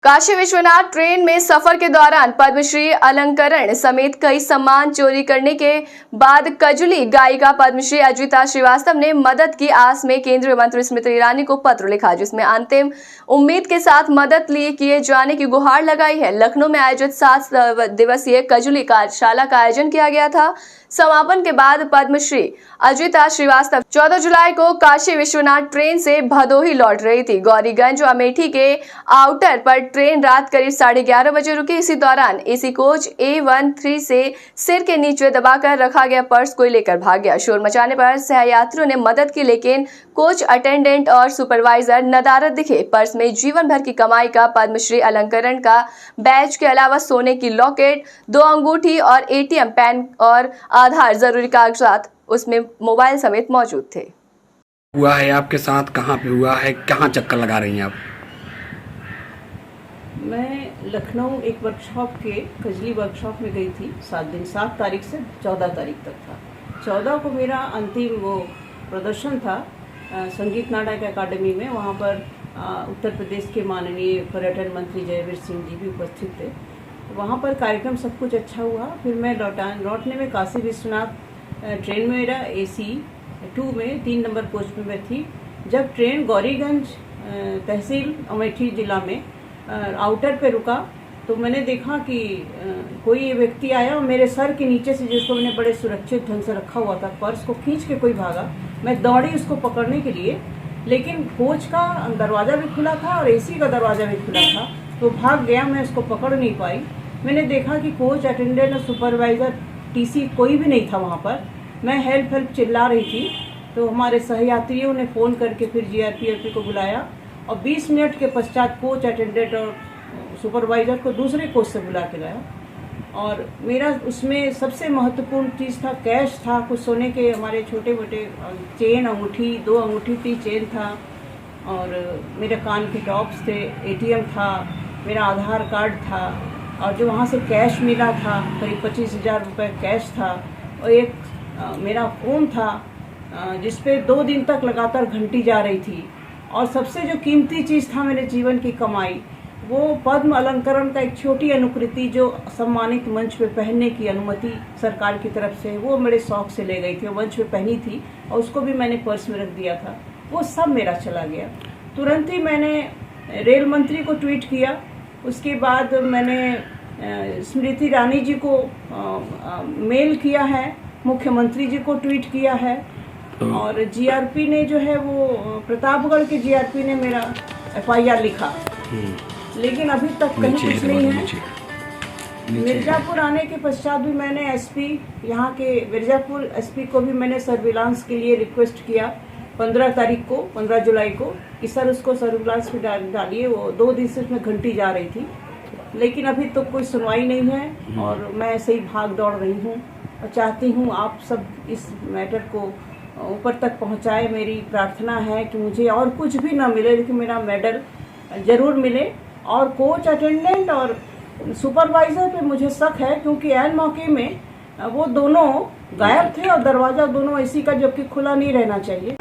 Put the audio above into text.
Kashi Vishwanath train में सफर के दौरान पद्मश्री अलंकरण समेत कई सम्मान चोरी करने के बाद कजुली गायिका पद्मश्री अजिता श्रीवास्तव ने मदद की आस में केंद्रीय मंत्री स्मृति ईरानी को पत्र लिखा, जिसमें अंतिम उम्मीद के साथ मदद किए जाने की गुहार लगाई है। लखनऊ में आयोजित 7 दिवसीय कजुली कार्यशाला का आयोजन किया गया था। समापन के बाद पद्मश्री अजिता श्रीवास्तव 14 जुलाई को काशी विश्वनाथ ट्रेन से भदोही लौट रही थी। गौरीगंज अमेठी के आउटर पर ट्रेन रात करीब 11:30 बजे रुकी। इसी दौरान एसी कोच A13 से सिर के नीचे दबाकर रखा गया पर्स कोई लेकर भाग गया। शोर मचाने पर सहयात्रियों ने मदद की, लेकिन कोच अटेंडेंट और सुपरवाइजर नदारद दिखे। पर्स में जीवन भर की कमाई का पद्मश्री अलंकरण का बैज के अलावा सोने की लॉकेट, 2 अंगूठी और ATM, पैन और आधार जरूरी कागजात उसमें मोबाइल समेत मौजूद थे। हुआ है आपके साथ, कहाँ पे हुआ है, कहाँ चक्कर लगा रही हैं आप? मैं लखनऊ एक वर्कशॉप के कजली वर्कशॉप में गई थी 7 दिन, 7 तारीख से 14 तारीख तक था। 14 को मेरा अंतिम वो प्रदर्शन था संगीत नाटक अकादमी में। वहाँ पर उत्तर प्रदेश के माननीय पर्यटन मंत्री जयवीर सिंह जी भी उपस्थित थे। वहाँ पर कार्यक्रम सब कुछ अच्छा हुआ। फिर मैं लौटने में काशी विश्वनाथ ट्रेन में मेरा AC2 में 3 नंबर कोच में मैं थी। जब ट्रेन गौरीगंज तहसील अमेठी जिला में आउटर पे रुका तो मैंने देखा कि कोई व्यक्ति आया और मेरे सर के नीचे से, जिसको मैंने बड़े सुरक्षित ढंग से रखा हुआ था, पर्स को खींच के कोई भागा। मैं दौड़ी उसको पकड़ने के लिए, लेकिन कोच का दरवाज़ा भी खुला था और AC का दरवाज़ा भी खुला था, तो भाग गया। मैं उसको पकड़ नहीं पाई। मैंने देखा कि कोच अटेंडेंट और सुपरवाइज़र TC कोई भी नहीं था वहाँ पर। मैं हेल्प चिल्ला रही थी, तो हमारे सहयात्रियों ने फ़ोन करके फिर GRP को बुलाया और 20 मिनट के पश्चात कोच अटेंडेंट और सुपरवाइज़र को दूसरे कोच से बुला के लाया। और मेरा उसमें सबसे महत्वपूर्ण चीज़ था, कैश था, कुछ सोने के हमारे छोटे मोटे चेन, अंगूठी, 2 अंगूठी थी, चेन था, और मेरे कान के टॉप्स थे, ATM था, मेरा आधार कार्ड था, और जो वहाँ से कैश मिला था करीब 25,000 रुपये कैश था, और एक मेरा फ़ोन था जिस पे 2 दिन तक लगातार घंटी जा रही थी। और सबसे जो कीमती चीज़ था मेरे जीवन की कमाई, वो पद्म अलंकरण का एक छोटी अनुकृति जो सम्मानित मंच पे पहनने की अनुमति सरकार की तरफ से, वो मेरे शौक से ले गई थी। वो मंच पे पहनी थी और उसको भी मैंने पर्स में रख दिया था। वो सब मेरा चला गया। तुरंत ही मैंने रेल मंत्री को ट्वीट किया। उसके बाद मैंने स्मृति ईरानी जी को मेल किया है, मुख्यमंत्री जी को ट्वीट किया है, और GRP ने जो है वो प्रतापगढ़ के GRP ने मेरा FIR लिखा, लेकिन अभी तक कहीं कुछ नहीं है। मिर्जापुर आने के पश्चात भी मैंने SP, यहाँ के मिर्जापुर SP को भी मैंने सर्विलांस के लिए रिक्वेस्ट किया 15 जुलाई को कि सर उसको सर्विलांस में डालिए। वो 2 दिन से उसमें घंटी जा रही थी, लेकिन अभी तो कोई सुनवाई नहीं है और मैं ऐसे ही भाग दौड़ रही हूँ और चाहती हूँ आप सब इस मैटर को ऊपर तक पहुँचाए। मेरी प्रार्थना है कि मुझे और कुछ भी ना मिले, लेकिन मेरा मेडल ज़रूर मिले। और कोच अटेंडेंट और सुपरवाइज़र पे मुझे शक है, क्योंकि ऐन मौके में वो दोनों गायब थे और दरवाज़ा दोनों AC का जबकि खुला नहीं रहना चाहिए।